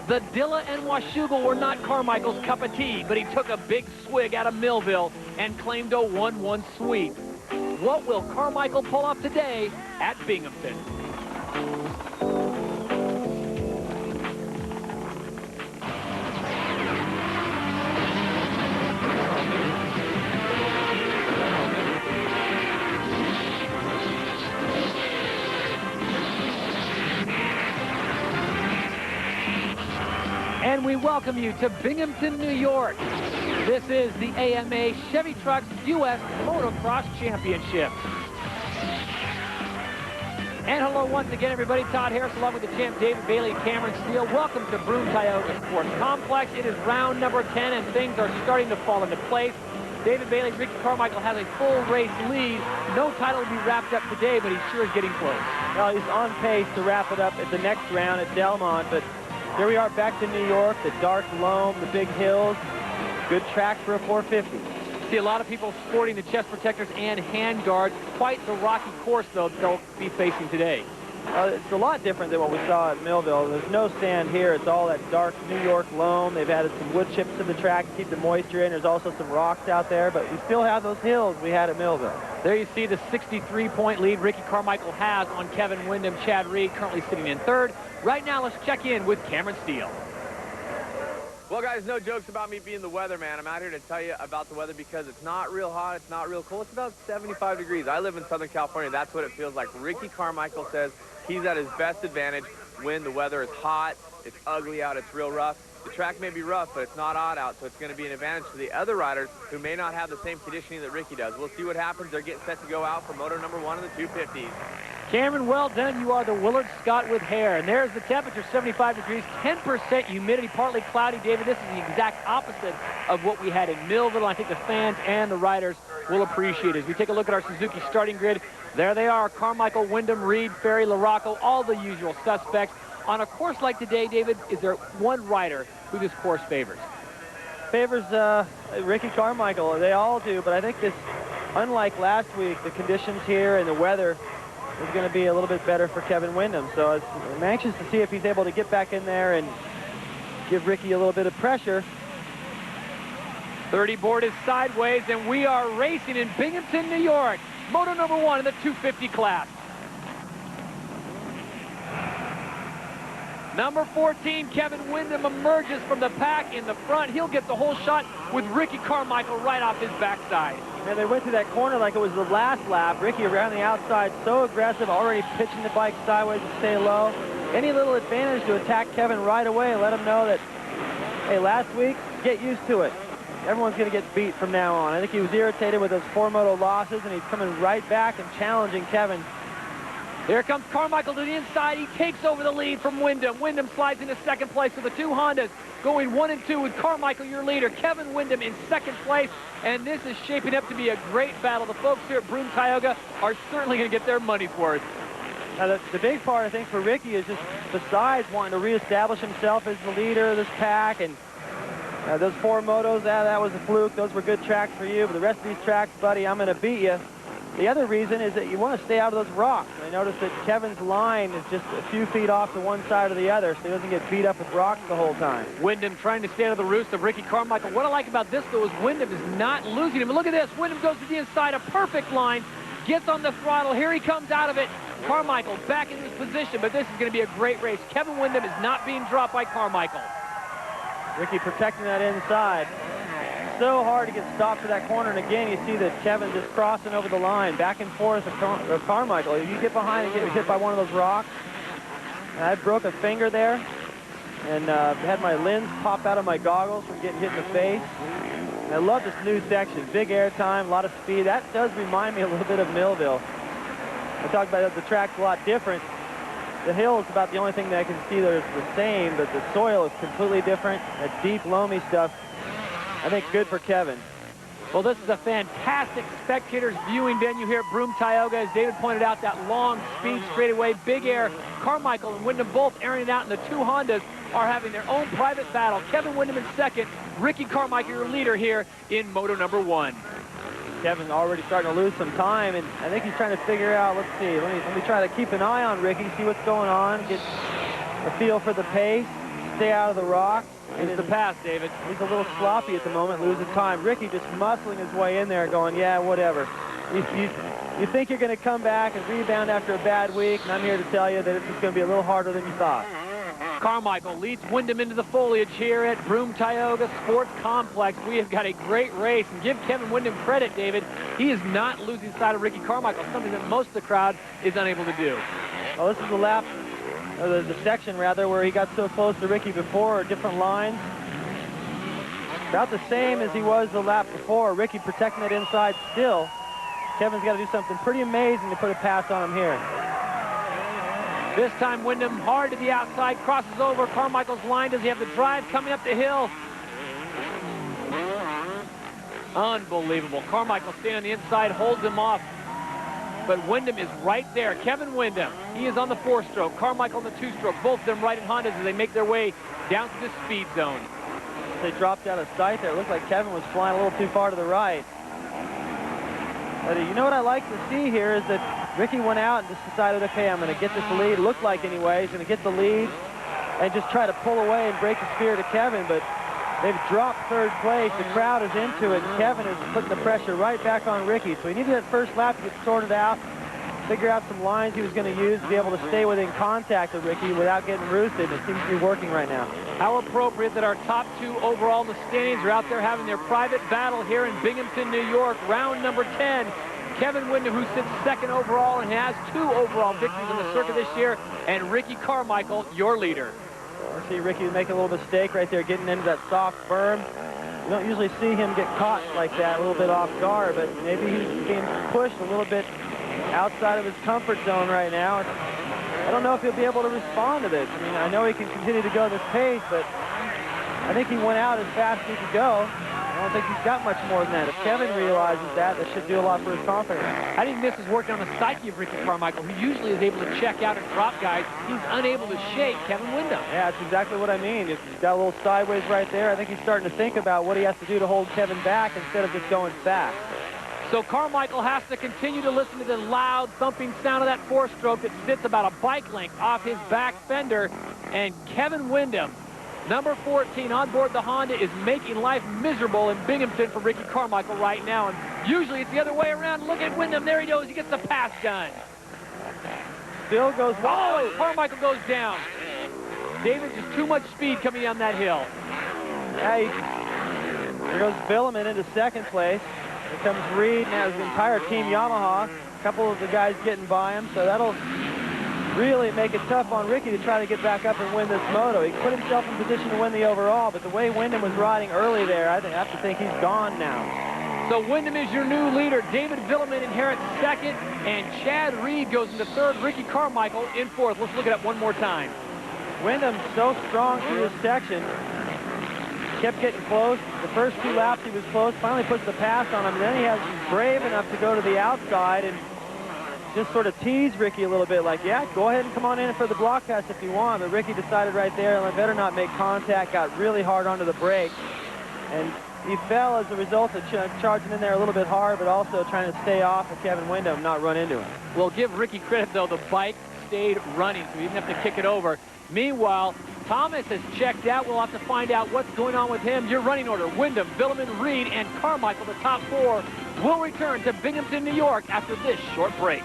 The Dilla and Washougal were not Carmichael's cup of tea, but he took a big swig out of Millville and claimed a 1-1 sweep. What will Carmichael pull off today at Binghamton? And we welcome you to Binghamton, New York. This is the AMA Chevy Trucks U.S. Motocross Championship. And hello once again, everybody. Todd Harris along with the champ David Bailey and Cameron Steele. Welcome to Broome Tioga Sports Complex. It is round number 10 and things are starting to fall into place. David Bailey, Ricky Carmichael has a full race lead. No title to be wrapped up today, but he sure is getting close. Well, he's on pace to wrap it up at the next round at Delmont, but here we are back to New York, the dark loam, the big hills. Good track for a 450. See a lot of people sporting the chest protectors and hand guards. Quite the rocky course, though, they'll be facing today. It's a lot different than what we saw at Millville. There's no sand here. It's all that dark New York loam. They've added some wood chips to the track to keep the moisture in. There's also some rocks out there, but we still have those hills we had at Millville. There you see the 63-point lead Ricky Carmichael has on Kevin Windham. Chad Reed currently sitting in third. Right now, let's check in with Cameron Steele. Well, guys, no jokes about me being the weatherman. I'm out here to tell you about the weather because it's not real hot, it's not real cold. It's about 75 degrees. I live in Southern California. That's what it feels like. Ricky Carmichael says he's at his best advantage when the weather is hot, it's ugly out, it's real rough. The track may be rough, but it's not hot out, so it's going to be an advantage to the other riders who may not have the same conditioning that Ricky does. We'll see what happens. They're getting set to go out for Moto number 1 in the 250s. Cameron, well done. You are the Willard Scott with hair. And there's the temperature, 75 degrees, 10% humidity, partly cloudy. David, this is the exact opposite of what we had in Millville. I think the fans and the riders will appreciate it. As we take a look at our Suzuki starting grid, there they are, Carmichael, Windham, Reed, Ferry, LaRocco, all the usual suspects. On a course like today, David, is there one rider who this course favors? Favors Ricky Carmichael. They all do, but I think this, unlike last week, the conditions here and the weather is going to be a little bit better for Kevin Windham. So I'm anxious to see if he's able to get back in there and give Ricky a little bit of pressure. 30 board is sideways, and we are racing in Binghamton, New York. Moto number 1 in the 250 class. Number 14, Kevin Windham emerges from the pack in the front. He'll get the whole shot with Ricky Carmichael right off his backside. And they went to that corner like it was the last lap. Ricky around the outside, so aggressive, already pitching the bike sideways to stay low. Any little advantage to attack Kevin right away and let him know that, hey, last week, get used to it. Everyone's going to get beat from now on. I think he was irritated with those 4 moto losses, and he's coming right back and challenging Kevin. Here comes Carmichael to the inside. He takes over the lead from Windham. Windham slides into second place with the 2 Hondas, going 1 and 2 with Carmichael, your leader. Kevin Windham in second place, and this is shaping up to be a great battle. The folks here at Broome Tioga are certainly going to get their money's worth. Now, the big part, I think, for Ricky is just, besides wanting to reestablish himself as the leader of this pack, and those 4 motos, that was a fluke. Those were good tracks for you, but the rest of these tracks, buddy, I'm going to beat you. The other reason is that you want to stay out of those rocks. I noticed that Kevin's line is just a few feet off to one side or the other, so he doesn't get beat up with rocks the whole time. Windham trying to stay out of the roost of Ricky Carmichael. What I like about this, though, is Windham is not losing him. And look at this. Windham goes to the inside, a perfect line, gets on the throttle. Here he comes out of it. Carmichael back in his position, but this is going to be a great race. Kevin Windham is not being dropped by Carmichael. Ricky protecting that inside. So hard to get stopped for that corner, and again you see that Kevin just crossing over the line back and forth of Carmichael. If you get behind and get hit by one of those rocks, and I broke a finger there and had my lens pop out of my goggles from getting hit in the face. And I love this new section, big air time, a lot of speed. That does remind me a little bit of Millville. I talked about the track's a lot different. The hill is about the only thing that I can see that is the same, but the soil is completely different. That deep, loamy stuff, I think good for Kevin. Well, this is a fantastic spectators viewing venue here at Broome Tioga. As David pointed out, that long speed straightaway, big air. Carmichael and Windham both airing it out, and the 2 Hondas are having their own private battle. Kevin Windham in second, Ricky Carmichael, your leader here in Moto number 1. Kevin's already starting to lose some time, and I think he's trying to figure out, let's see, let me try to keep an eye on Ricky, see what's going on, get a feel for the pace, stay out of the rock. And it's the pass, David. He's a little sloppy at the moment, losing time. Ricky just muscling his way in there going, yeah, whatever. You think you're going to come back and rebound after a bad week, and I'm here to tell you that it's just going to be a little harder than you thought. Carmichael leads Windham into the foliage here at Broome Tioga Sports Complex. We have got a great race, and give Kevin Windham credit, David. He is not losing sight of Ricky Carmichael, something that most of the crowd is unable to do. Well, this is the lap, or the section rather, where he got so close to Ricky before, different lines. About the same as he was the lap before. Ricky protecting it inside still. Kevin's got to do something pretty amazing to put a pass on him here. This time Windham hard to the outside, crosses over Carmichael's line. Does he have the drive coming up the hill? Unbelievable. Carmichael staying on the inside, holds him off. But Windham is right there. Kevin Windham, he is on the 4-stroke. Carmichael on the 2-stroke. Both of them right in Hondas as they make their way down to the speed zone. They dropped out of sight there. It looked like Kevin was flying a little too far to the right. But you know what I like to see here is that Ricky went out and just decided, okay, I'm going to get this lead. Looked like anyway, he's going to get the lead and just try to pull away and break the spirit of Kevin. But they've dropped third place. The crowd is into it, and Kevin is putting the pressure right back on Ricky. So he needed that first lap to get sorted out, figure out some lines he was going to use to be able to stay within contact of Ricky without getting roosted. It seems to be working right now. How appropriate that our top 2 overall in the standings are out there having their private battle here in Binghamton, New York, round number 10. Kevin Windham, who sits 2nd overall and has 2 overall victories on the circuit this year, and Ricky Carmichael, your leader. I see Ricky make a little mistake right there, getting into that soft berm. You don't usually see him get caught like that, a little bit off guard, but maybe he's being pushed a little bit outside of his comfort zone right now. I don't know if he'll be able to respond to this. I mean, I know he can continue to go this pace, but I think he went out as fast as he could go. I don't think he's got much more than that. If Kevin realizes that, that should do a lot for his confidence. I think this is working on the psyche of Ricky Carmichael, who usually is able to check out and drop guys. He's unable to shake Kevin Windham. Yeah, that's exactly what I mean. He's got a little sideways right there. I think he's starting to think about what he has to do to hold Kevin back instead of just going fast. So Carmichael has to continue to listen to the loud thumping sound of that 4-stroke that sits about a bike length off his back fender. And Kevin Windham, number 14 on board the Honda, is making life miserable in Binghamton for Ricky Carmichael right now. And usually it's the other way around. Look at Windham. There he goes. He gets the pass done. Still goes. Oh, and Carmichael goes down. David, just too much speed coming down that hill. Yeah, here goes Vuillemin into 2nd place. Here comes Reed. Now his entire team Yamaha. A couple of the guys getting by him. So that'll really make it tough on Ricky to try to get back up and win this moto. He put himself in position to win the overall, but the way Windham was riding early there, I have to think he's gone now. So Windham is your new leader. David Vuillemin inherits 2nd, and Chad Reed goes into 3rd. Ricky Carmichael in 4th. Let's look it up one more time. Windham's so strong through this section. Kept getting close. The first 2 laps he was close. Finally puts the pass on him. And then he's brave enough to go to the outside and just sort of tease Ricky a little bit, like, yeah, go ahead and come on in for the block pass if you want. But Ricky decided right there, I better not make contact, got really hard onto the brake. And he fell as a result of charging in there a little bit hard, but also trying to stay off of Kevin Windham, not run into him. Well, give Ricky credit, though. The bike stayed running, so he didn't have to kick it over. Meanwhile, Thomas has checked out. We'll have to find out what's going on with him. Your running order: Windham, Vuillemin, Reed, and Carmichael, the top 4, will return to Binghamton, New York after this short break.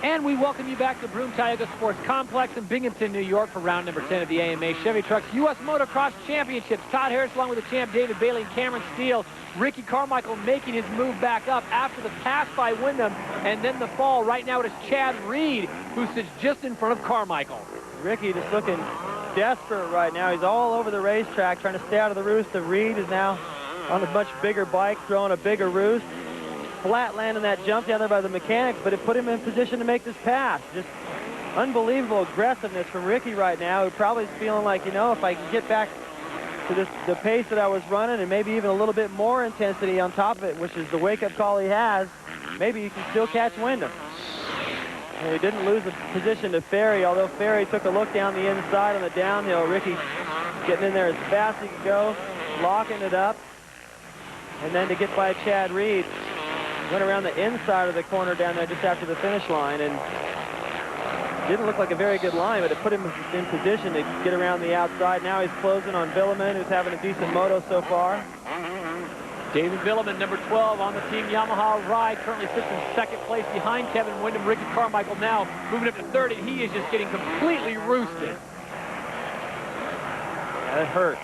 And we welcome you back to Broome Tioga Sports Complex in Binghamton, New York for round number 10 of the AMA Chevy Trucks U.S. Motocross Championships. Todd Harris along with the champ David Bailey and Cameron Steele. Ricky Carmichael making his move back up after the pass by Windham and then the fall. Right now it is Chad Reed who sits just in front of Carmichael. Ricky just looking desperate right now. He's all over the racetrack trying to stay out of the roost. The Reed is now on a much bigger bike, throwing a bigger roost. Flat landing that jump down there by the mechanics, but it put him in position to make this pass. Just unbelievable aggressiveness from Ricky right now, who probably is feeling like, you know, if I can get back to the pace that I was running and maybe even a little bit more intensity on top of it, which is the wake-up call he has, maybe you can still catch Windham. And he didn't lose the position to Ferry, although Ferry took a look down the inside on the downhill. Ricky getting in there as fast as he could go, locking it up, and then to get by Chad Reed. went around the inside of the corner down there just after the finish line, and didn't look like a very good line, but it put him in position to get around the outside. Now he's closing on Vuillemin, who's having a decent moto so far. David Vuillemin, number 12 on the Team Yamaha ride, currently sits in second place behind Kevin Windham. Ricky Carmichael now moving up to third, and he is just getting completely roosted. Yeah, it hurts.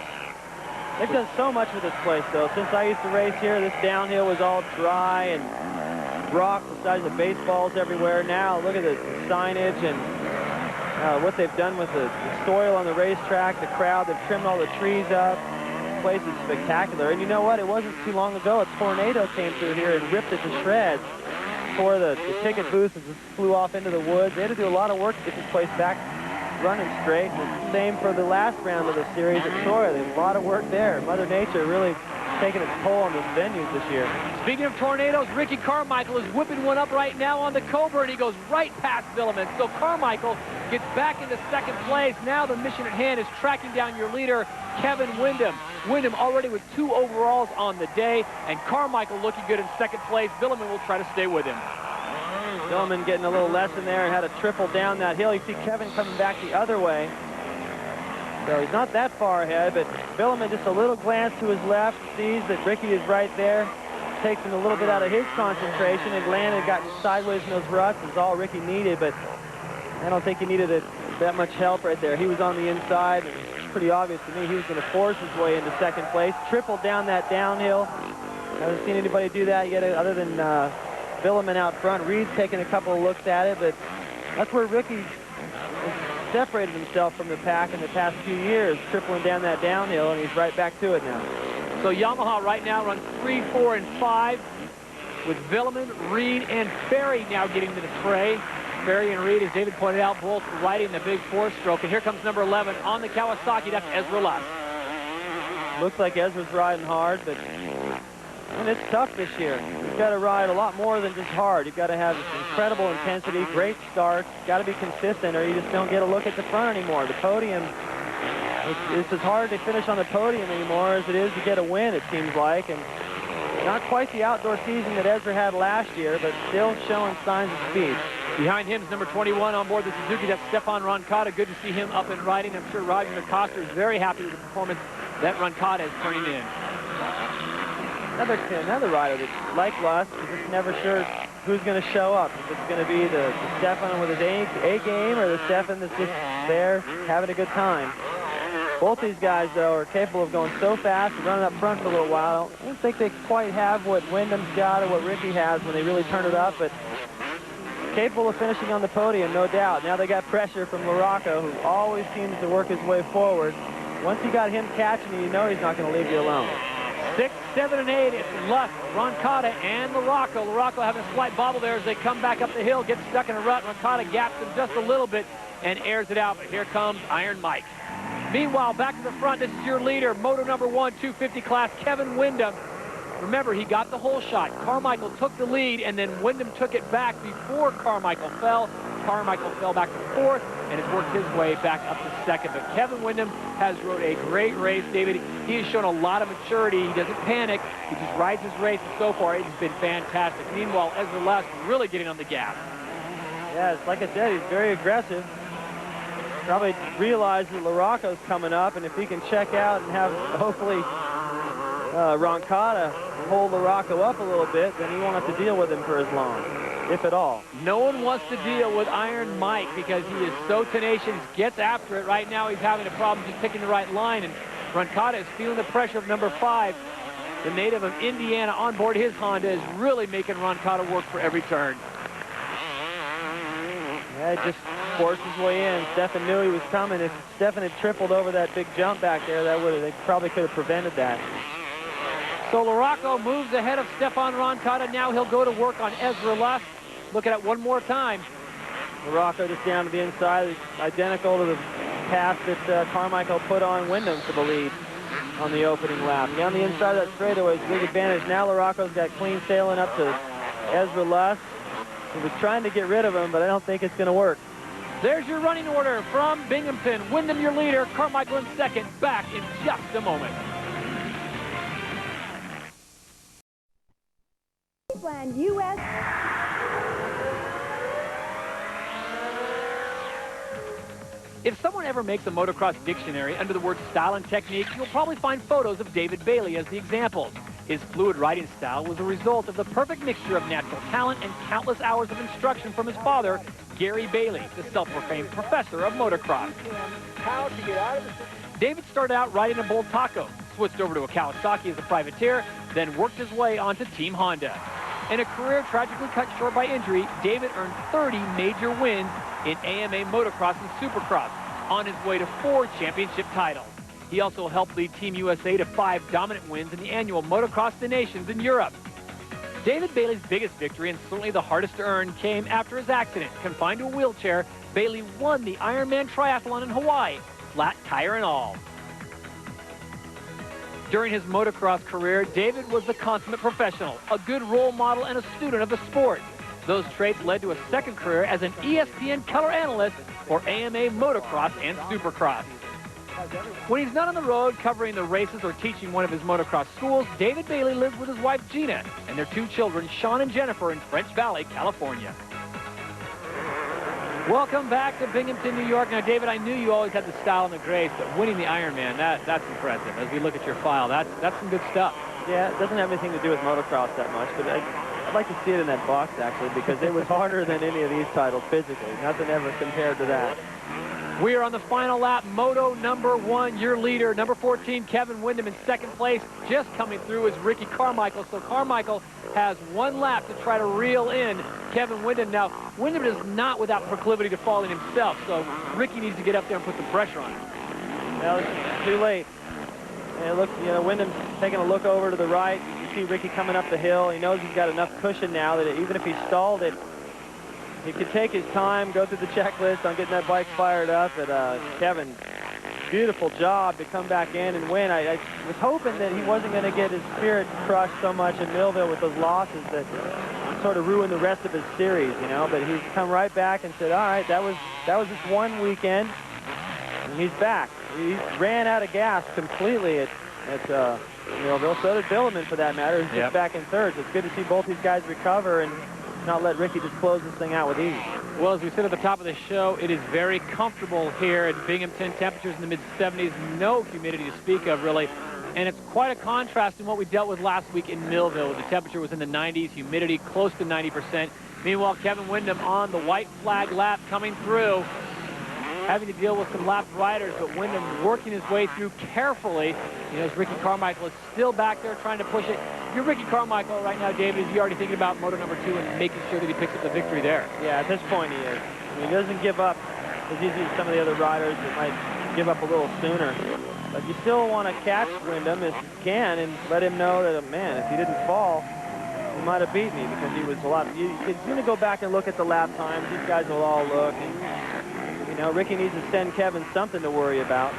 They've done so much with this place, though. Since I used to race here, this downhill was all dry and rock the size of baseballs everywhere. Now look at the signage and what they've done with the soil on the racetrack, the crowd. They've trimmed all the trees up. This place is spectacular. And you know what? It wasn't too long ago a tornado came through here and ripped it to shreds. Tore the ticket booth and just flew off into the woods. They had to do a lot of work to get this place back running straight. And the same for the last round of the series at Troy. There's a lot of work there. Mother Nature really taking its toll on this venue this year. Speaking of tornadoes, Ricky Carmichael is whipping one up right now on the Cobra, and he goes right past Vuillemin. So Carmichael gets back into second place. Now the mission at hand is tracking down your leader, Kevin Windham. Windham already with 2 overalls on the day, and Carmichael looking good in second place. Vuillemin will try to stay with him. Vuillemin getting a little lesson there and had to triple down that hill. You see Kevin coming back the other way. So he's not that far ahead, but Vuillemin just a little glance to his left, sees that Ricky is right there, takes him a little bit out of his concentration, and landed, got sideways in those ruts is all Ricky needed, but I don't think he needed that much help right there. He was on the inside, and it's pretty obvious to me he was going to force his way into second place, triple down that downhill. I haven't seen anybody do that yet other than Vuillemin out front. Reed's taking a couple of looks at it, but that's where Ricky separated himself from the pack in the past few years, tripling down that downhill, and he's right back to it now. So Yamaha right now runs 3, 4, and 5 with Vuillemin, Reed, and Ferry now getting to the fray. Ferry and Reed, as David pointed out, both riding the big 4-stroke. And here comes number 11 on the Kawasaki. That's Ezra Lusk. Looks like Ezra's riding hard, but it's tough this year. You've got to ride a lot more than just hard. You've got to have incredible intensity, great starts. Got to be consistent, or you just don't get a look at the front anymore. The podium, it's as hard to finish on the podium anymore as it is to get a win, it seems like. And not quite the outdoor season that Ezra had last year, but still showing signs of speed. Behind him is number 21 on board the Suzuki. That's Stephane Roncada. Good to see him up and riding. I'm sure Roger DeCosta is very happy with the performance that Roncada is turning in. Another rider that's like Lusk, you're just never sure who's going to show up. If it's going to be the Stephane with his A game or the Stephane that's just there having a good time. Both these guys, though, are capable of going so fast and running up front for a little while. I don't think they quite have what Windham's got or what Ricky has when they really turn it up, but capable of finishing on the podium, no doubt. Now they got pressure from LaRocco, who always seems to work his way forward. Once you got him catching you, you know he's not going to leave you alone. 6, 7, and 8, it's Lusk, Roncada, and LaRocco. LaRocco having a slight bobble there as they come back up the hill, get stuck in a rut. Roncada gaps him just a little bit and airs it out, but here comes Iron Mike. Meanwhile, back to the front, this is your leader, Moto number 1, 250 class, Kevin Windham. Remember, he got the whole shot. Carmichael took the lead, and then Windham took it back before Carmichael fell. Carmichael fell back to 4th and has worked his way back up to 2nd. But Kevin Windham has rode a great race, David. He has shown a lot of maturity. He doesn't panic. He just rides his race, and so far, it's been fantastic. Meanwhile, Ezra Lusk really getting on the gas. Yeah, like I said, he's very aggressive. Probably realized that LaRocco's coming up, and if he can check out and have, hopefully, Roncada hold LaRocco up a little bit, then he won't have to deal with him for as long, if at all. No one wants to deal with Iron Mike because he is so tenacious, gets after it. Right now he's having a problem just picking the right line, and Roncada is feeling the pressure of number 5. The native of Indiana on board his Honda is really making Roncada work for every turn. Yeah, just forced his way in. Stephane knew he was coming. If Stephane had tripled over that big jump back there, they probably could have prevented that. So LaRocco moves ahead of Stephane Roncada. Now he'll go to work on Ezra Lusk. Look at it one more time. LaRocco just down to the inside, identical to the pass that Carmichael put on Windham for the lead on the opening lap. Down the inside of that straightaway is a big advantage. Now LaRocco's got clean sailing up to Ezra Lusk. He was trying to get rid of him, but I don't think it's going to work. There's your running order from Binghamton. Windham your leader, Carmichael in second. Back in just a moment. and U.S. If someone ever makes a motocross dictionary under the word style and technique, you'll probably find photos of David Bailey as the examples. His fluid riding style was a result of the perfect mixture of natural talent and countless hours of instruction from his father, Gary Bailey, the self-proclaimed professor of motocross. David started out riding a Bull Taco, switched over to a Kawasaki as a privateer, then worked his way onto Team Honda. In a career tragically cut short by injury, David earned 30 major wins in AMA Motocross and Supercross, on his way to 4 championship titles. He also helped lead Team USA to 5 dominant wins in the annual Motocross the Nations in Europe. David Bailey's biggest victory, and certainly the hardest to earn, came after his accident. Confined to a wheelchair, Bailey won the Ironman Triathlon in Hawaii, flat tire and all. During his motocross career, David was the consummate professional, a good role model and a student of the sport. Those traits led to a second career as an ESPN color analyst for AMA Motocross and Supercross. When he's not on the road covering the races or teaching one of his motocross schools, David Bailey lives with his wife Gina and their 2 children, Sean and Jennifer, in French Valley, California. Welcome back to Binghamton, New York. Now, David, I knew you always had the style and the grace, but winning the Ironman, that's impressive. As we look at your file, that's some good stuff. Yeah, it doesn't have anything to do with motocross that much, but I'd like to see it in that box, actually, because it was harder than any of these titles physically. Nothing ever compared to that. We are on the final lap. Moto number 1, your leader, number 14, Kevin Windham in second place. Just coming through is Ricky Carmichael. So Carmichael has 1 lap to try to reel in Kevin Windham. Now, Windham is not without proclivity to falling himself, so Ricky needs to get up there and put some pressure on him. Well, it's too late. And look, you know, Windham's taking a look over to the right. You see Ricky coming up the hill. He knows he's got enough cushion now that even if he stalled it, he could take his time, go through the checklist on getting that bike fired up. But Kevin, beautiful job to come back in and win. I was hoping that he wasn't going to get his spirit crushed so much in Millville with those losses that sort of ruined the rest of his series, you know. But he's come right back and said, all right, that was just one weekend, and he's back. He ran out of gas completely at Millville. So did Vuillemin, for that matter. He's just back in third. So it's good to see both these guys recover and not let Ricky just close this thing out with ease. Well, as we sit at the top of the show, it is very comfortable here at Binghamton. Temperatures in the mid-70s, no humidity to speak of, really. And it's quite a contrast in what we dealt with last week in Millville. The temperature was in the 90s, humidity close to 90%. Meanwhile, Kevin Windham on the white flag lap coming through, having to deal with some lapped riders, but Windham working his way through carefully. You know, as Ricky Carmichael is still back there trying to push it. If you're Ricky Carmichael right now, David, is he already thinking about Moto number 2 and making sure that he picks up the victory there? Yeah, at this point he is. I mean, he doesn't give up as easy as some of the other riders that might give up a little sooner. But you still want to catch Windham if you can and let him know that, man, if he didn't fall, he might have beat me, because he was a lot. You're going to go back and look at the lap times. These guys will all look. And, you know, Ricky needs to send Kevin something to worry about.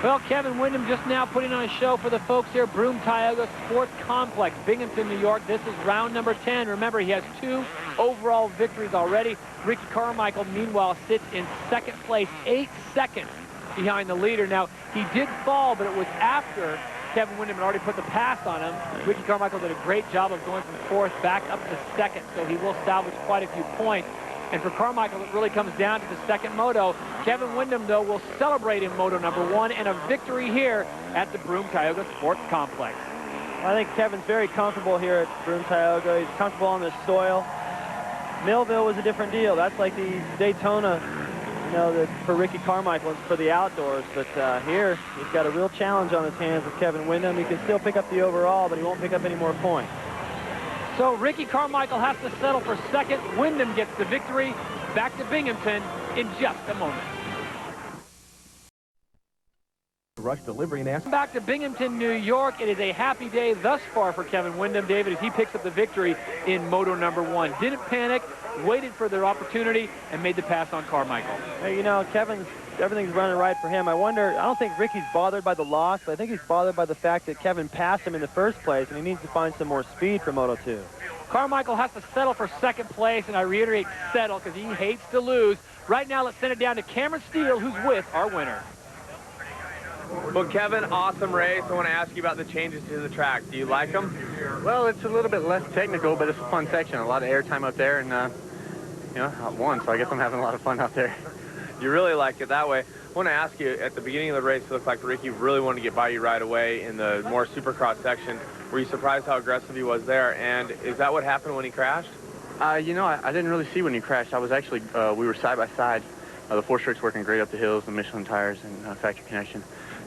Well, Kevin Windham just now putting on a show for the folks here, Broome Tioga Sports Complex, Binghamton, New York. This is round number 10. Remember, he has 2 overall victories already. Ricky Carmichael, meanwhile, sits in second place, 8 seconds behind the leader. Now, he did fall, but it was after Kevin Windham had already put the pass on him. Ricky Carmichael did a great job of going from 4th back up to 2nd, so he will salvage quite a few points. And for Carmichael, it really comes down to the second moto. Kevin Windham, though, will celebrate in Moto number 1 and a victory here at the Broome Tioga Sports Complex. Well, I think Kevin's very comfortable here at Broome Tioga. He's comfortable on the soil. Millville was a different deal. That's like the Daytona, you know, for Ricky Carmichael and for the outdoors. But here, he's got a real challenge on his hands with Kevin Windham. He can still pick up the overall, but he won't pick up any more points. So Ricky Carmichael has to settle for second. Windham gets the victory. Back to Binghamton in just a moment. Rush delivery and ask. Back to Binghamton, New York. It is a happy day thus far for Kevin Windham, David, as he picks up the victory in Moto number 1. Didn't panic, waited for their opportunity, and made the pass on Carmichael. Hey, you know, everything's running right for him. I don't think Ricky's bothered by the loss, but I think he's bothered by the fact that Kevin passed him in the first place, and he needs to find some more speed for Moto 2. Carmichael has to settle for second place, and I reiterate, settle, because he hates to lose. Right now, let's send it down to Cameron Steele, who's with our winner. Well, Kevin, awesome race. I want to ask you about the changes to the track. Do you like them? Well, it's a little bit less technical, but it's a fun section. A lot of air time up there, and you know, I won, so I guess I'm having a lot of fun out there. You really like it that way. I want to ask you, at the beginning of the race, it looked like Ricky really wanted to get by you right away in the more Supercross section. Were you surprised how aggressive he was there? And is that what happened when he crashed? You know, I didn't really see when he crashed. I was actually, we were side by side. The four-stroke's working great up the hills, the Michelin tires and factory connection.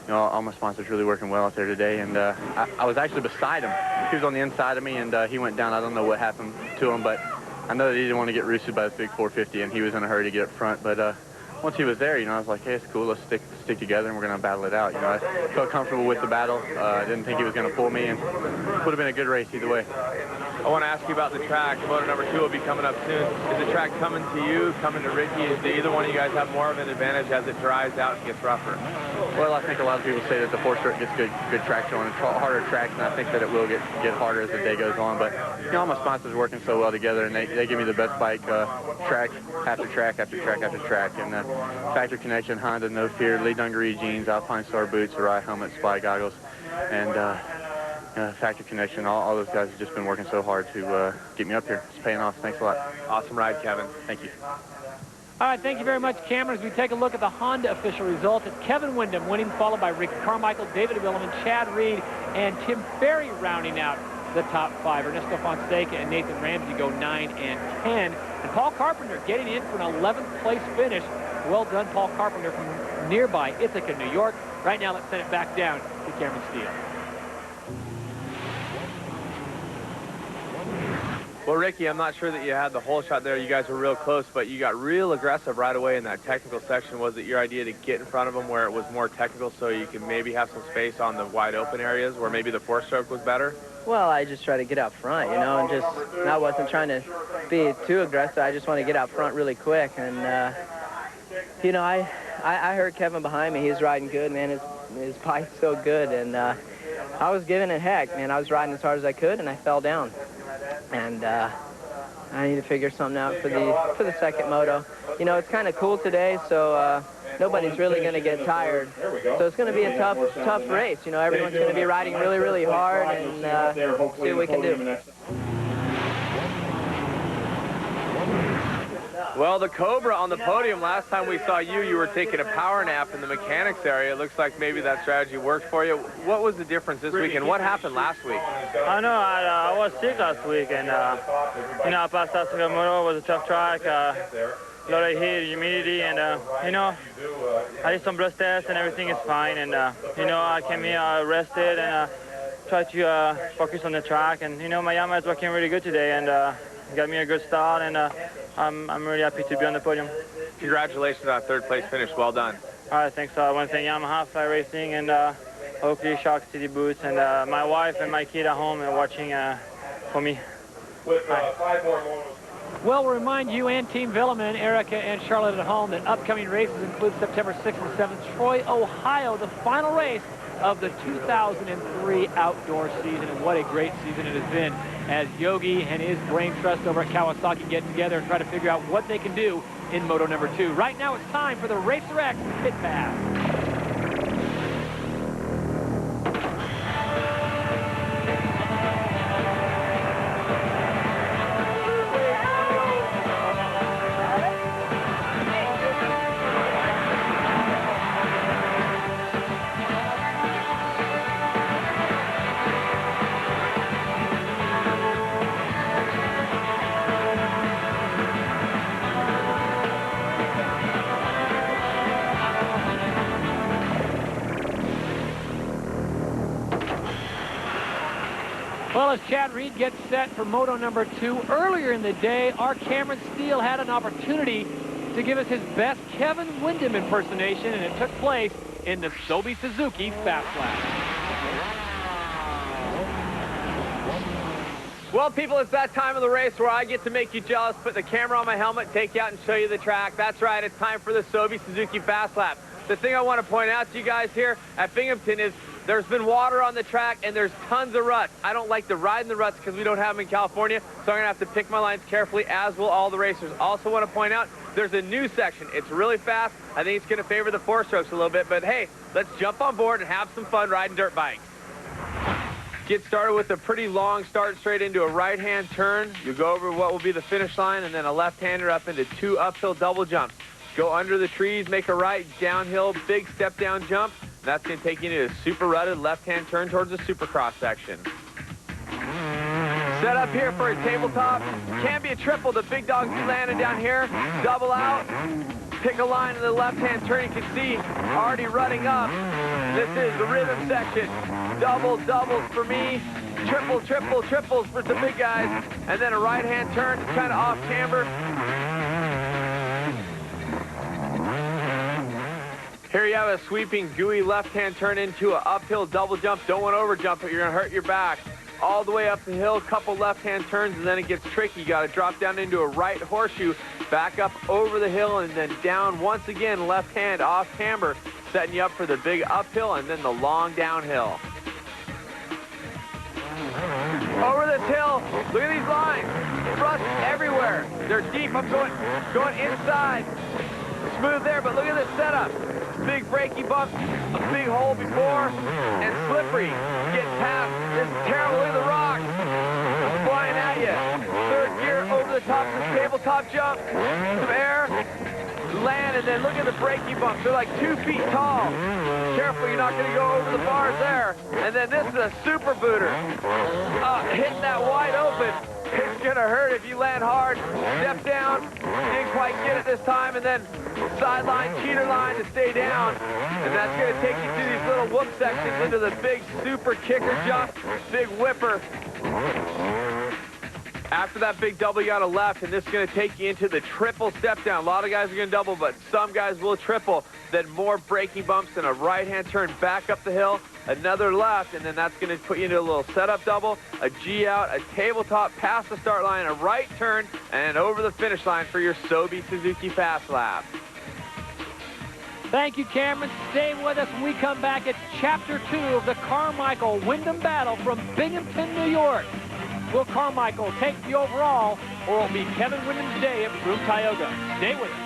You know, all my sponsors really working well out there today. And I was actually beside him. He was on the inside of me, and he went down. I don't know what happened to him, but I know that he didn't want to get roosted by this big 450, and he was in a hurry to get up front. But once he was there, you know, I was like, hey, it's cool. Let's stick together, and we're going to battle it out. You know, I felt comfortable with the battle. I didn't think he was going to pull me, and it would have been a good race either way. I want to ask you about the track. Moto number 2 will be coming up soon. Is the track coming to you, coming to Ricky? Do either one of you guys have more of an advantage as it dries out and gets rougher? Well, I think a lot of people say that the four-stroke gets good traction on harder tracks, and I think that it will get harder as the day goes on. But, you know, all my sponsors are working so well together, and they give me the best bike track after track after track after track. And factory connection, Honda, No Fear, Lee Dungaree jeans, Alpine Star boots, Arai helmet, Spy goggles, and factory connection. All those guys have just been working so hard to get me up here. It's paying off. Thanks a lot. Awesome ride, Kevin. Thank you. All right, thank you very much, Cameron. As we take a look at the Honda official results, it's Kevin Windham winning, followed by Ricky Carmichael, David Vuillemin, Chad Reed, and Tim Ferry rounding out the top 5. Ernesto Fonseca and Nathan Ramsey go 9 and 10. And Paul Carpenter getting in for an 11th place finish. Well done, Paul Carpenter from nearby Ithaca, New York. Right now, let's send it back down to Cameron Steele. Well, Ricky, I'm not sure that you had the whole shot there. You guys were real close, but you got real aggressive right away in that technical section. Was it your idea to get in front of them where it was more technical so you could maybe have some space on the wide open areas where maybe the four-stroke was better? Well, I just try to get out front, you know, and just, I wasn't trying to be too aggressive. I just want to get out front really quick. And, you know, I heard Kevin behind me. He's riding good, man. His bike's so good. And I was giving it heck, man. I was riding as hard as I could, and I fell down. And I need to figure something out for the second moto. You know, it's kind of cool today, so nobody's really going to get tired. So it's going to be a tough race. You know, everyone's going to be riding really, really hard, and see what we can do. Well, the Cobra on the podium, last time we saw you, you were taking a power nap in the mechanics area. It looks like maybe that strategy worked for you. What was the difference this week, and what happened last week? I know, I was sick last week, and, you know, I passed out to the Moto. It was a tough track, a lot of heat, humidity, and, you know, I did some breath tests, and everything is fine, and, you know, I came here rested, and tried to focus on the track, and, you know, my Yamaha is working really good today, and got me a good start, and I'm really happy to be on the podium. Congratulations on a third-place finish. Well done. All right, thanks. I want to thank Yamaha, Fly Racing, and Oakley, Shark City Boots, and my wife and my kid at home and watching for me. Well, we'll remind you and Team Vuillemin, Erica and Charlotte at home that upcoming races include September 6th and 7th, Troy, Ohio, the final race of the 2003 outdoor season. And what a great season it has been as Yogi and his brain trust over at Kawasaki get together and try to figure out what they can do in Moto number 2. Right now it's time for the Racer X Pit Pass. Well, as Chad Reed gets set for Moto number 2, earlier in the day, our Cameron Steele had an opportunity to give us his best Kevin Windham impersonation, and it took place in the Sobi Suzuki Fast Lap. Well, people, it's that time of the race where I get to make you jealous, put the camera on my helmet, take you out and show you the track. That's right, it's time for the Sobi Suzuki Fast Lap. The thing I want to point out to you guys here at Binghamton is there's been water on the track and there's tons of ruts. I don't like to ride in the ruts because we don't have them in California, so I'm going to have to pick my lines carefully, as will all the racers. Also want to point out there's a new section. It's really fast. I think it's going to favor the four strokes a little bit, but hey, let's jump on board and have some fun riding dirt bikes. Get started with a pretty long start straight into a right-hand turn. You go over what will be the finish line, and then a left-hander up into 2 uphill double jumps. Go under the trees, make a right, downhill, big step-down jump. That's going to take you into a super rutted left-hand turn towards the Supercross section. Set up here for a tabletop. Can be a triple. The big dogs be landing down here. Double out. Pick a line in the left-hand turn. You can see already running up. This is the rhythm section. Doubles for me. Triples for the big guys. And then a right-hand turn, kind of off camber. Here you have a sweeping, gooey left-hand turn into an uphill double jump. Don't want to over-jump it. You're going to hurt your back. All the way up the hill, couple left-hand turns, and then it gets tricky. You got to drop down into a right horseshoe, back up over the hill, and then down once again, left hand off camber, setting you up for the big uphill and then the long downhill. Over this hill, look at these lines. Rust everywhere. They're deep. I'm going inside. Smooth there, but look at this setup. Big breaky bump, a big hole before, and slippery. Get past. This is terrible. Look at the rocks. Flying at you. Third gear over the top of the tabletop jump. Some air. Land, and then look at the breaky bumps. They're like 2 feet tall. Careful, you're not going to go over the bars there. And then this is a super booter. Hitting that wide open. It's going to hurt if you land hard. Step down. Didn't quite get it this time. And then sideline, cheater line to stay down. And that's going to take you through these little whoop sections into the big super kicker jump. Big whipper. After that big double, you got a left, and this is going to take you into the triple step down. A lot of guys are going to double, but some guys will triple. Then more braking bumps and a right-hand turn back up the hill, another left, and then that's going to put you into a little setup double, a G out, a tabletop past the start line, a right turn, and over the finish line for your Sobe Suzuki Fast Lap. Thank you, Cameron. Stay with us when we come back at Chapter 2 of the Carmichael-Windham battle from Binghamton, New York. Will Carmichael take the overall, or will it be Kevin Windham's day at Broome, Tioga? Stay with us.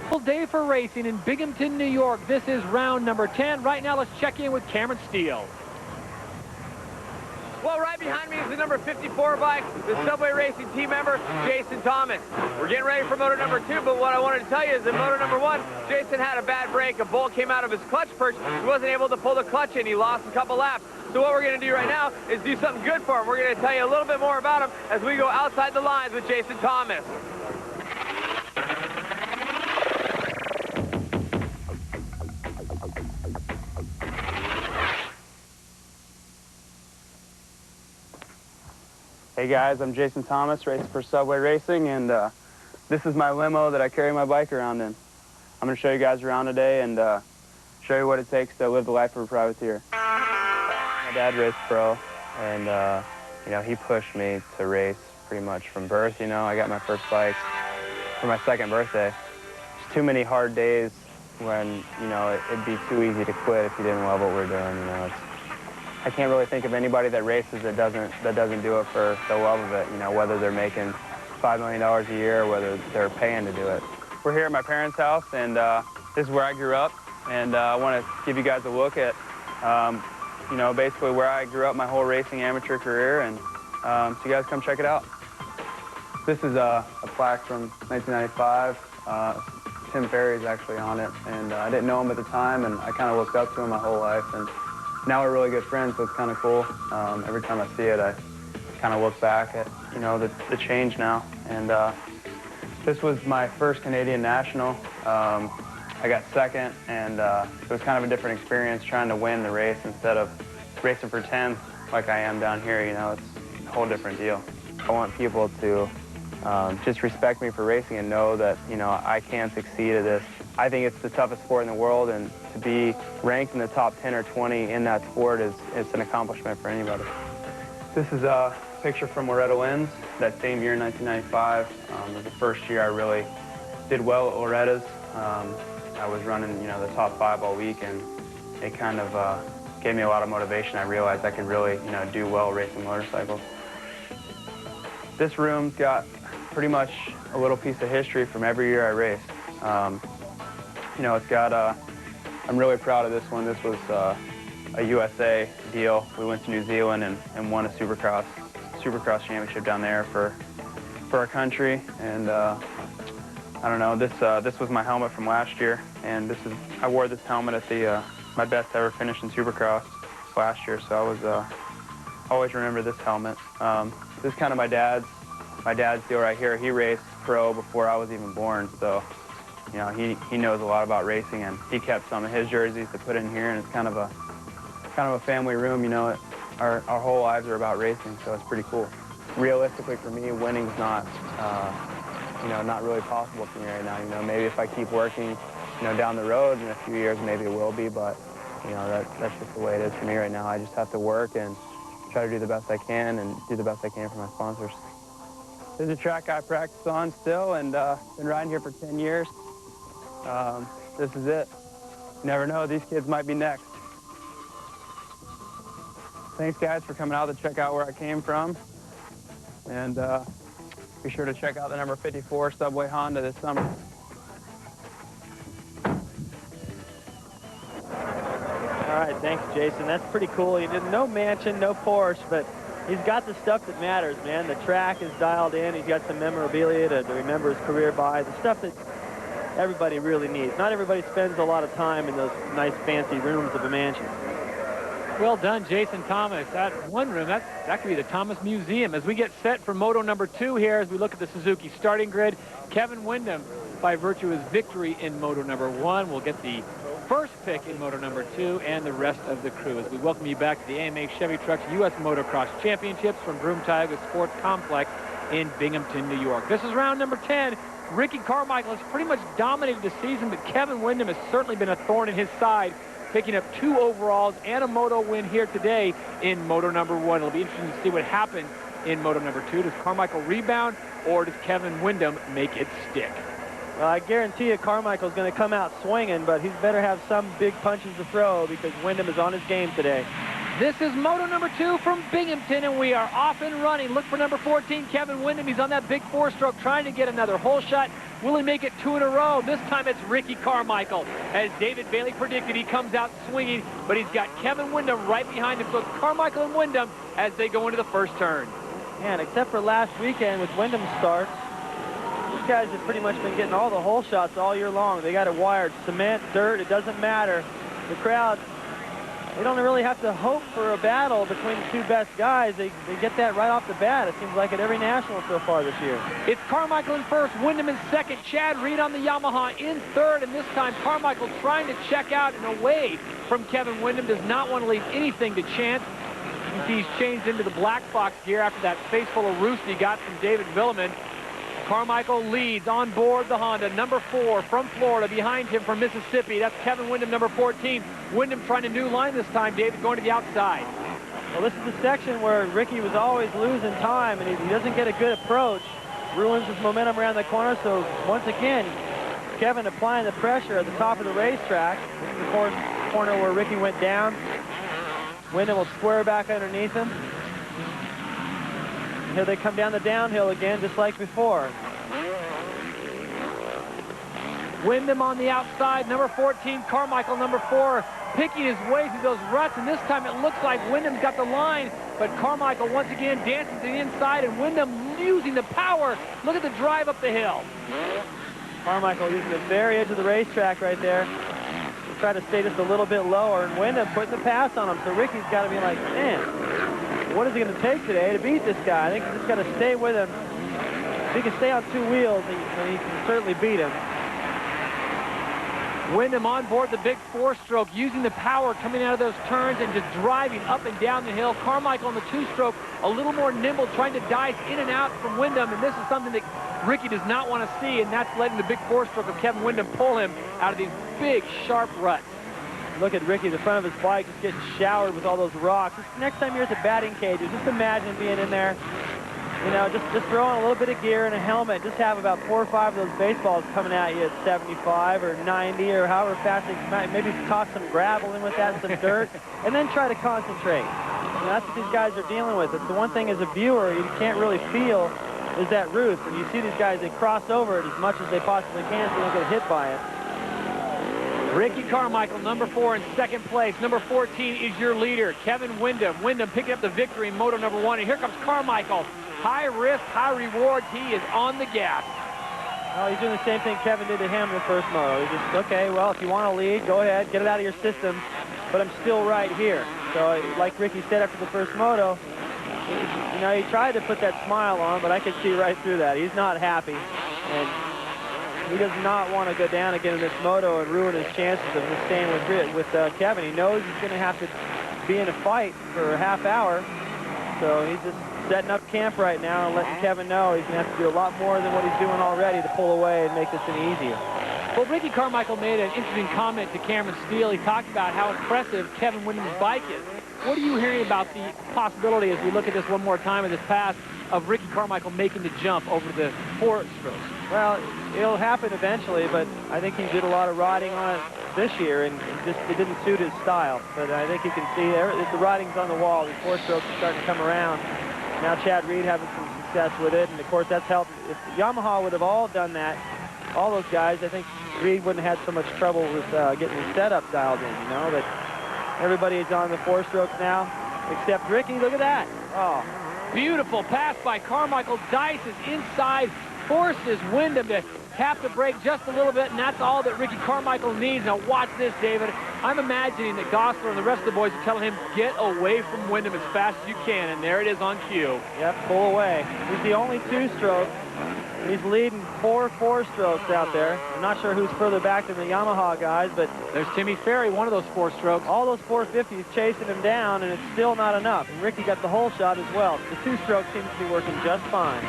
Full day for racing in Binghamton, New York. This is round number 10. Right now, let's check in with Cameron Steele. Well, right behind me is the number 54 bike, the Subway Racing team member, Jason Thomas. We're getting ready for moto number 2, but what I wanted to tell you is that moto number 1, Jason had a bad break. A bolt came out of his clutch perch. He wasn't able to pull the clutch in. He lost a couple laps. So what we're going to do right now is do something good for him. We're going to tell you a little bit more about him as we go outside the lines with Jason Thomas. Hey guys, I'm Jason Thomas, racing for Subway Racing, and this is my limo that I carry my bike around in. I'm going to show you guys around today and show you what it takes to live the life of a privateer. My dad raced pro, and you know, he pushed me to race pretty much from birth. You know, I got my first bike for my 2nd birthday. There's too many hard days when, you know, it'd be too easy to quit if you didn't love what we're doing. You know, I can't really think of anybody that races that doesn't do it for the love of it, you know, whether they're making $5 million a year or whether they're paying to do it. We're here at my parents' house, and this is where I grew up, and I want to give you guys a look at, you know, basically where I grew up my whole racing amateur career, and so you guys come check it out. This is a plaque from 1995. Tim Ferry is actually on it, and I didn't know him at the time, and I kind of looked up to him my whole life, and now we're really good friends, so it's kind of cool. Every time I see it, I kind of look back at, you know, the change now. And this was my first Canadian National. I got 2nd, and it was kind of a different experience trying to win the race instead of racing for 10th like I am down here. You know, it's a whole different deal. I want people to just respect me for racing and know that, you know, I can succeed at this. I think it's the toughest sport in the world, and to be ranked in the top 10 or 20 in that sport it's an accomplishment for anybody. This is a picture from Loretto Inns, that same year in 1995. It was the first year I really did well at Loretta's. I was running, you know, the top 5 all week, and it kind of gave me a lot of motivation. I realized I could really, you know, do well racing motorcycles. This room's got pretty much a little piece of history from every year I raced. You know, it's got, I'm really proud of this one. This was a USA deal. We went to New Zealand and won a Supercross Championship down there for our country. And I don't know, this was my helmet from last year, and I wore this helmet at the my best ever finish in Supercross last year. So I was always remember this helmet. This is kind of my dad's deal right here. He raced pro before I was even born, so you know he knows a lot about racing, and he kept some of his jerseys to put in here, and it's kind of a family room. You know, our whole lives are about racing, so it's pretty cool. Realistically, for me, winning's not you know, not really possible for me right now. You know, maybe if I keep working, you know, down the road in a few years, maybe it will be, but you know, that's just the way it is for me right now. I just have to work and try to do the best I can and do the best I can for my sponsors. This is a track I practice on still, and been riding here for 10 years. This is it. You never know, these kids might be next. Thanks, guys, for coming out to check out where I came from. And be sure to check out the number 54 Subway Honda this summer. All right, thanks, Jason. That's pretty cool. He did no mansion, no Porsche, but he's got the stuff that matters, man. The track is dialed in. He's got some memorabilia to remember his career by, the stuff that everybody really needs. Not everybody spends a lot of time in those nice, fancy rooms of a mansion. Well done, Jason Thomas. That one room, that could be the Thomas Museum. As we get set for Moto number 2 here, as we look at the Suzuki starting grid, Kevin Windham, by virtue of his victory in Moto number 1, will get the first pick in Moto number 2, and the rest of the crew. As we welcome you back to the AMA Chevy Trucks U.S. Motocross Championships from Broome Tioga Sports Complex in Binghamton, New York. This is round number 10. Ricky Carmichael has pretty much dominated the season, but Kevin Windham has certainly been a thorn in his side, picking up 2 overalls and a Moto win here today in Moto number 1. It'll be interesting to see what happens in Moto number 2. Does Carmichael rebound, or does Kevin Windham make it stick? Well, I guarantee you Carmichael's going to come out swinging, but he's better have some big punches to throw because Windham is on his game today. This is Moto number 2 from Binghamton, and we are off and running. Look for number 14, Kevin Windham. He's on that big 4-stroke trying to get another hole shot. Will he make it 2 in a row? This time it's Ricky Carmichael. As David Bailey predicted, he comes out swinging, but he's got Kevin Windham right behind him. So it's Carmichael and Windham as they go into the first turn. Man, except for last weekend with Windham's starts, these guys have pretty much been getting all the hole shots all year long. They got it wired. Cement, dirt, it doesn't matter. The crowd, they don't really have to hope for a battle between the 2 best guys. They get that right off the bat. It seems like at every national so far this year. It's Carmichael in first, Windham in second, Chad Reed on the Yamaha in third, and this time Carmichael trying to check out and away from Kevin Windham. Does not want to leave anything to chance. You can see he's changed into the Black Fox gear after that face full of roost he got from David Vuillemin. Carmichael leads on board the Honda, number 4 from Florida. Behind him from Mississippi, that's Kevin Windham, number 14. Windham trying a new line this time, David, going to the outside. Well, this is the section where Ricky was always losing time, and he doesn't get a good approach. Ruins his momentum around the corner, so once again, Kevin applying the pressure at the top of the racetrack. This is the corner where Ricky went down. Windham will square back underneath him. Here they come down the downhill again, just like before. Windham on the outside, number 14, Carmichael, number 4, picking his way through those ruts, and this time it looks like Windham's got the line, but Carmichael once again dancing to the inside, and Windham using the power. Look at the drive up the hill. Carmichael using the very edge of the racetrack right there. Try to stay just a little bit lower, and Windham putting the pass on him, so Ricky's got to be like, man, what is he going to take today to beat this guy? I think he's just got to stay with him. If he can stay on 2 wheels, then he can certainly beat him. Windham on board the big 4-stroke, using the power coming out of those turns and just driving up and down the hill. Carmichael on the 2-stroke, a little more nimble, trying to dice in and out from Windham, and this is something that Ricky does not want to see, and that's letting the big 4-stroke of Kevin Windham pull him out of these big, sharp ruts. Look at Ricky, the front of his bike just getting showered with all those rocks. Next time you're at the batting cages, just imagine being in there, you know, just throwing a little bit of gear and a helmet. Just have about 4 or 5 of those baseballs coming at you at 75 or 90 or however fast they might. Maybe toss some gravel in with that and some dirt, and then try to concentrate. You know, that's what these guys are dealing with. It's the one thing as a viewer, you can't really feel is that roof. And you see these guys, they cross over it as much as they possibly can so they don't get hit by it. Ricky Carmichael, number 4 in second place. Number 14 is your leader, Kevin Windham. Windham picking up the victory in Moto number 1. And here comes Carmichael. High risk, high reward. He is on the gas. Well, he's doing the same thing Kevin did to him in the first moto. He's just, okay, well, if you want to lead, go ahead, get it out of your system, but I'm still right here. So, like Ricky said after the first moto, you know, he tried to put that smile on, but I could see right through that. He's not happy, and he does not want to go down again in this moto and ruin his chances of staying with Kevin. He knows he's going to have to be in a fight for a half hour, so he's just setting up camp right now and letting Kevin know he's going to have to do a lot more than what he's doing already to pull away and make this any easier. Well, Ricky Carmichael made an interesting comment to Cameron Steele. He talked about how impressive Kevin Windham's bike is. What are you hearing about the possibility, as we look at this one more time in this pass, of Ricky Carmichael making the jump over the 4 strokes? Well, it'll happen eventually, but I think he did a lot of riding on it this year, and it didn't suit his style. But I think you can see the riding's on the wall. The 4 strokes are starting to come around. Now Chad Reed having some success with it, and of course that's helped. If Yamaha would have all done that, all those guys, I think Reed wouldn't have had so much trouble with getting his setup dialed in, you know. But everybody is on the 4 strokes now, except Ricky. Look at that. Oh. Beautiful pass by Carmichael. Dices inside, forces Windham to tap the brake just a little bit, and that's all that Ricky Carmichael needs. Now watch this, David. I'm imagining that Gosler and the rest of the boys are telling him, get away from Windham as fast as you can, and there it is on cue. Yep, pull away. He's the only 2-stroke. He's leading 4 4-strokes out there. I'm not sure who's further back than the Yamaha guys, but there's Timmy Ferry, one of those 4 strokes. All those 450s chasing him down, and it's still not enough. And Ricky got the whole shot as well. The 2-stroke seems to be working just fine.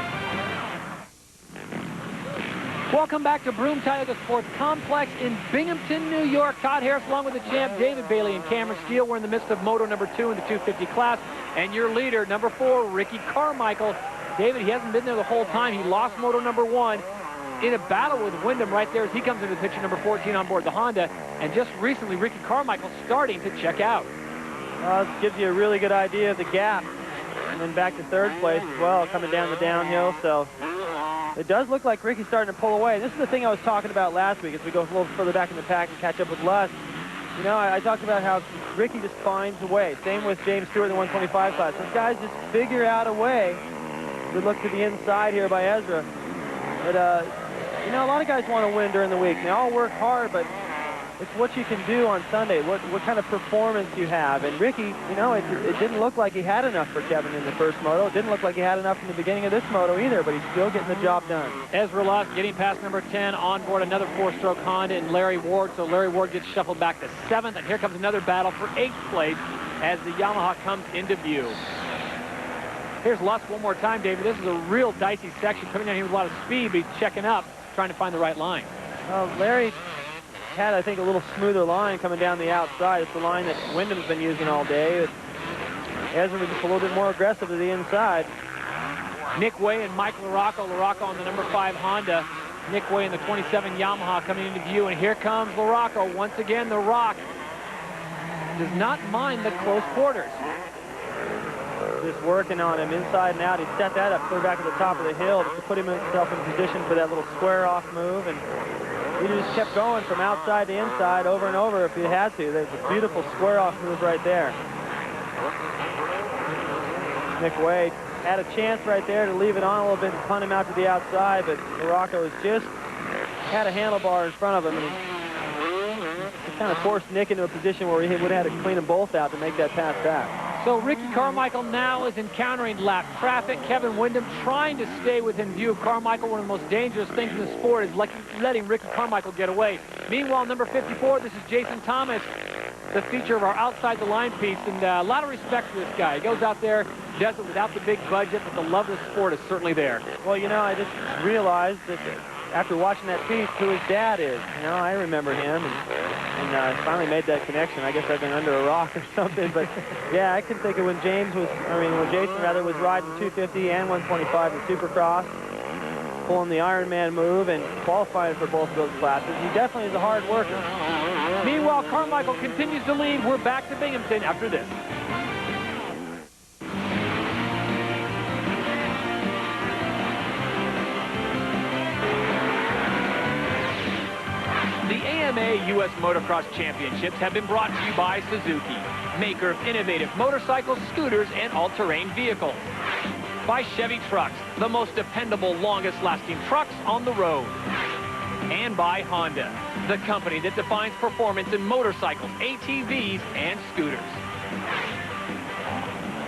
Welcome back to Broome Tioga Sports Complex in Binghamton, New York. Todd Harris along with the champ David Bailey and Cameron Steele. We're in the midst of Moto number 2 in the 250 class. And your leader, number 4, Ricky Carmichael. David, he hasn't been there the whole time. He lost Moto number 1 in a battle with Windham right there as he comes into the picture, number 14 on board the Honda. And just recently, Ricky Carmichael starting to check out. This gives you a really good idea of the gap. And then back to 3rd place as well, coming down the downhill. So it does look like Ricky's starting to pull away. This is the thing I was talking about last week as we go a little further back in the pack and catch up with Lusk. You know, I talked about how Ricky just finds a way. Same with James Stewart in the 125 class. Those guys just figure out a way. Good look to the inside here by Ezra. But, you know, a lot of guys want to win during the week. They all work hard, but it's what you can do on Sunday, what kind of performance you have. And Ricky, you know, it didn't look like he had enough for Kevin in the first moto. It didn't look like he had enough in the beginning of this moto either, but he's still getting the job done. Ezra Lusk getting past number 10 on board another 4-stroke Honda and Larry Ward. So Larry Ward gets shuffled back to 7th, and here comes another battle for 8th place as the Yamaha comes into view. Here's Lusk one more time, David. This is a real dicey section coming down here with a lot of speed, but he's checking up, trying to find the right line. Larry had, I think, a little smoother line coming down the outside. It's the line that Windham's been using all day. Ezra was just a little bit more aggressive to the inside. Nick Way and Mike LaRocco. LaRocco on the number 5 Honda. Nick Way in the 27 Yamaha coming into view. And here comes LaRocco. Once again, the Rock does not mind the close quarters. Just working on him inside and out. He set that up clear back at the top of the hill to put himself in position for that little square-off move. And he just kept going from outside to inside over and over if he had to. There's a beautiful square-off move right there. Nick Way had a chance right there to leave it on a little bit and punt him out to the outside, but LaRocco has just had a handlebar in front of him, and he kind of forced Nick into a position where he would have had to clean them both out to make that pass back. So Ricky Carmichael now is encountering lap traffic. Kevin Windham trying to stay within view of Carmichael. One of the most dangerous things in the sport is letting Ricky Carmichael get away. Meanwhile, number 54, this is Jason Thomas, the feature of our outside the line piece, and a lot of respect for this guy. He goes out there, does it without the big budget, but the love of the sport is certainly there. Well, you know, I just realized that after watching that piece, who his dad is. You know, I remember him, and I finally made that connection. I guess I've been under a rock or something, but yeah, I can think of when Jason was riding 250 and 125 in Supercross, pulling the Ironman move and qualifying for both of those classes. He definitely is a hard worker. Meanwhile, Carmichael continues to lead. We're back to Binghamton after this. AMA U.S. Motocross Championships have been brought to you by Suzuki, maker of innovative motorcycles, scooters, and all-terrain vehicles. By Chevy Trucks, the most dependable, longest-lasting trucks on the road. And by Honda, the company that defines performance in motorcycles, ATVs, and scooters.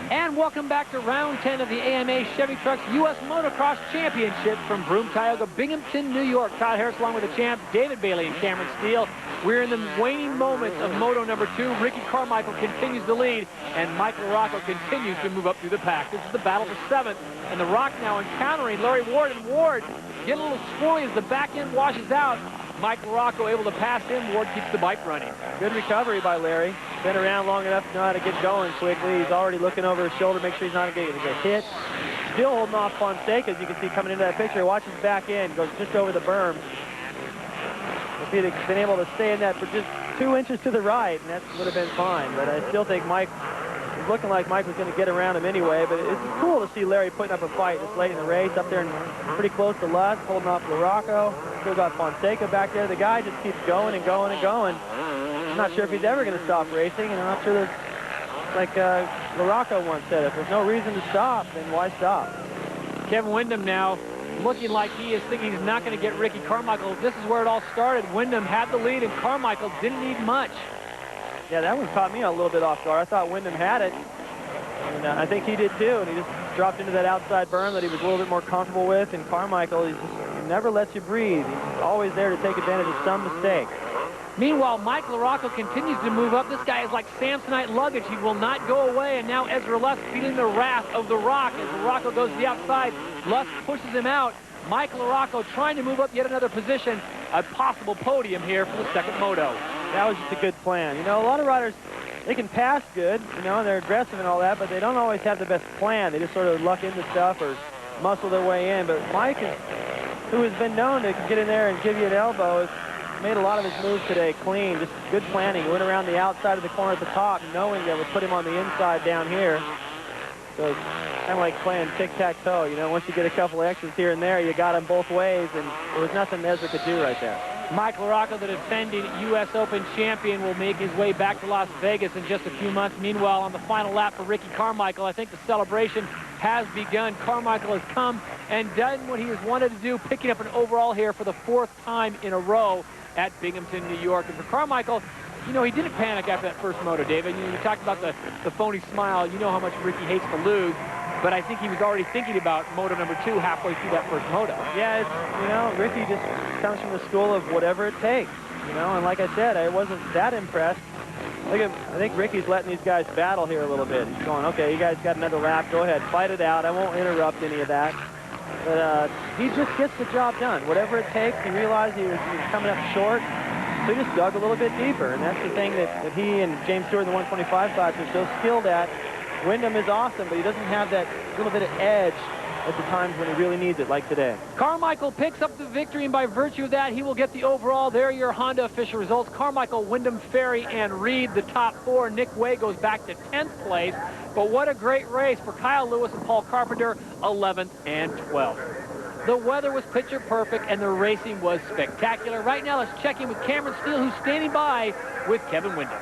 And welcome back to round 10 of the AMA Chevy Trucks U.S. Motocross Championship from Broome, Tioga, Binghamton, New York. Todd Harris along with the champs, David Bailey and Cameron Steele. We're in the waning moments of Moto number 2. Ricky Carmichael continues to lead, and Mike LaRocco continues to move up through the pack. This is the battle for 7th, and the Rock now encountering Larry Ward, and Ward getting a little swirly as the back end washes out. Mike LaRocco able to pass him. Ward keeps the bike running. Good recovery by Larry. Been around long enough to know how to get going quickly. He's already looking over his shoulder, make sure he's not going to get hit. Still holding off Fonseca, as you can see coming into that picture. Watch his back end. Goes just over the berm. If he'd been able to stay in that for just 2 inches to the right, and that would have been fine. But I still think Mike, it's looking like Mike was going to get around him anyway. But it's cool to see Larry putting up a fight this late in the race, up there and pretty close to Lusk, holding off LaRocco. Still got Fonseca back there. The guy just keeps going and going and going. I'm not sure if he's ever going to stop racing, and I'm not sure there's, like LaRocco once said, if there's no reason to stop, then why stop? Kevin Windham now looking like he is thinking he's not going to get Ricky Carmichael. This is where it all started. Windham had the lead, and Carmichael didn't need much. Yeah, that one caught me a little bit off guard. I thought Windham had it, and I think he did too, and he just dropped into that outside berm that he was a little bit more comfortable with, and Carmichael, he never lets you breathe. He's always there to take advantage of some mistake. Meanwhile, Mike LaRocco continues to move up. This guy is like Samsonite luggage. He will not go away, and now Ezra Lusk feeling the wrath of the Rock as LaRocco goes to the outside. Lusk pushes him out. Mike LaRocco trying to move up yet another position. A possible podium here for the second moto. That was just a good plan. You know, a lot of riders, they can pass good, you know, and they're aggressive and all that, but they don't always have the best plan. They just sort of luck into stuff or muscle their way in. But Mike, who has been known to get in there and give you an elbow, has made a lot of his moves today clean. Just good planning. He went around the outside of the corner at the top, knowing that would put him on the inside down here. So it's kind of like playing tic-tac-toe. You know, once you get a couple extras here and there, you got them both ways, and there was nothing Ezra could do right there. Mike LaRocco, the defending U.S. Open champion, will make his way back to Las Vegas in just a few months. Meanwhile, on the final lap for Ricky Carmichael, I think the celebration has begun. Carmichael has come and done what he has wanted to do, picking up an overall here for the 4th time in a row at Binghamton, New York. And for Carmichael, you know, he didn't panic after that first moto, David. You know, you talked about the phony smile. You know how much Ricky hates to lose. But I think he was already thinking about moto number 2 halfway through that first moto. Yeah, it's, you know, Ricky just comes from the school of whatever it takes. You know, and like I said, I wasn't that impressed. I think Ricky's letting these guys battle here a little bit. He's going, okay, you guys got another lap. Go ahead, fight it out. I won't interrupt any of that. But he just gets the job done. Whatever it takes, he realized he was coming up short. So he just dug a little bit deeper. And that's the thing that he and James Stewart in the 125 class are so skilled at. Windham is awesome, but he doesn't have that little bit of edge at the times when he really needs it, like today. Carmichael picks up the victory, and by virtue of that, he will get the overall. There are your Honda official results. Carmichael, Windham, Ferry, and Reed, the top 4. Nick Way goes back to 10th place. But what a great race for Kyle Lewis and Paul Carpenter, 11th and 12th. The weather was picture perfect, and the racing was spectacular. Right now, let's check in with Cameron Steele, who's standing by with Kevin Windham.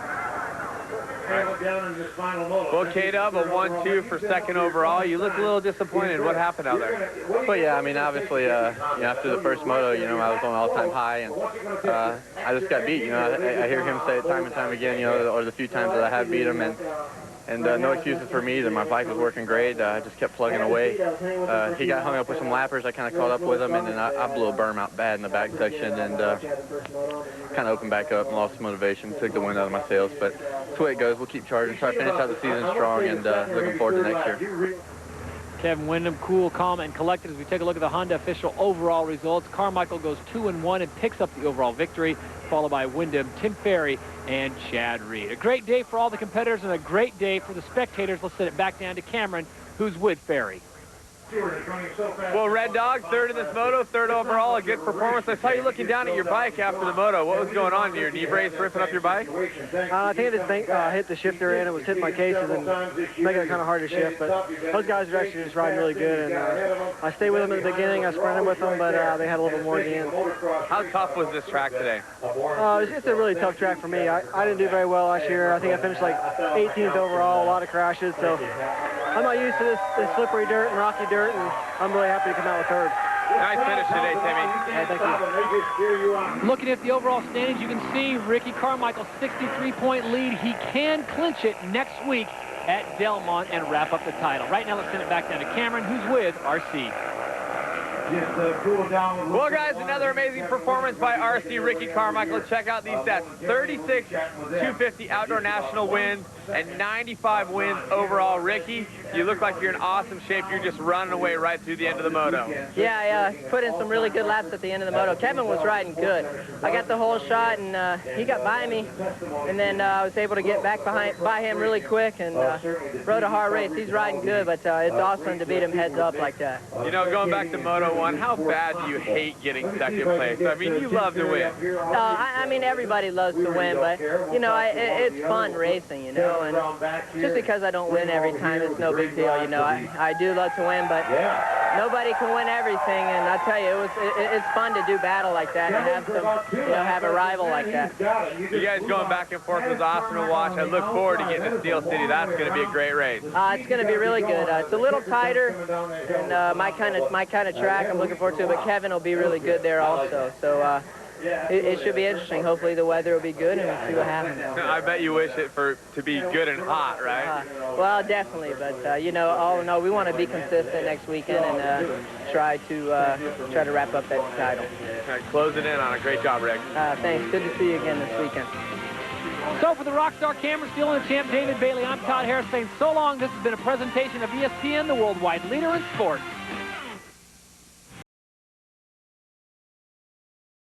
Well, K-Dub, a 1-2 for second overall. You look a little disappointed. What happened out there? But yeah, I mean, obviously, you know, after the first moto, you know, I was on all-time high, and I just got beat. You know, I hear him say it time and time again, you know, or the few times that I have beat him, and no excuses for me either. My bike was working great. I just kept plugging away. He got hung up with some lappers. I kind of caught up with him, and then I blew a berm out bad in the back section, and kind of opened back up and lost motivation, took the wind out of my sails. But that's the way it goes. We'll keep charging, try to finish out the season strong, and looking forward to next year. Kevin Windham, cool, calm, and collected as we take a look at the Honda official overall results. Carmichael goes 2-1 and picks up the overall victory, followed by Windham, Tim Ferry, and Chad Reed. A great day for all the competitors and a great day for the spectators. Let's set it back down to Cameron, who's with Ferry. Well, Red Dog, third in this moto, third overall, a good performance. I saw you looking down at your bike after the moto. What was going on? Your knee brace ripping up your bike? I think I just hit the shifter and it was hitting my cases and making it kind of hard to shift. But those guys are actually just riding really good. And I stayed with them at the beginning. I sprinted with them, but they had a little bit more at the end. How tough was this track today? It's a really tough track for me. I didn't do very well last year. I think I finished like 18th overall, a lot of crashes. So I'm not used to this slippery dirt and rocky dirt, and I'm really happy to come out with third. Nice finish today, Timmy. Yeah, thank you. Looking at the overall standings, you can see Ricky Carmichael's 63-point lead. He can clinch it next week at Delmont and wrap up the title. Right now, let's send it back down to Cameron, who's with RC. Well, guys, another amazing performance by RC Ricky Carmichael. Check out these stats. 36 250 outdoor national wins and 95 wins overall. Ricky, you look like you're in awesome shape. You're just running away right through the end of the moto. Yeah, put in some really good laps at the end of the moto. Kevin was riding good. I got the whole shot, and he got by me, and then I was able to get back by him really quick and rode a hard race. He's riding good, but it's awesome to beat him heads up like that. You know, going back to Moto 1, how bad do you hate getting second place? I mean, you love to win. I mean, everybody loves to win, but, you know, it's fun racing, you know, and just because I don't win every time, it's no big deal, you know. I do love to win, but nobody can win everything, and I tell you, it's fun to do battle like that and have some, you know, have a rival like that. You guys going back and forth was awesome to watch. I look forward to getting to Steel City. That's going to be a great race. It's going to be really good. It's a little tighter than my kind of track. I'm looking forward to it, but Kevin will be really good there also. So it should be interesting. Hopefully the weather will be good and we'll see what happens. I bet you wish it to be good and hot, right? Well, definitely, but you know, all in all, we want to be consistent next weekend and try to wrap up that title. All right, close it in on a great job, Rick. Thanks. Good to see you again this weekend. So for the Rockstar Cameron Steele and the champ David Bailey, I'm Todd Harris saying so long. This has been a presentation of ESPN, the worldwide leader in sports.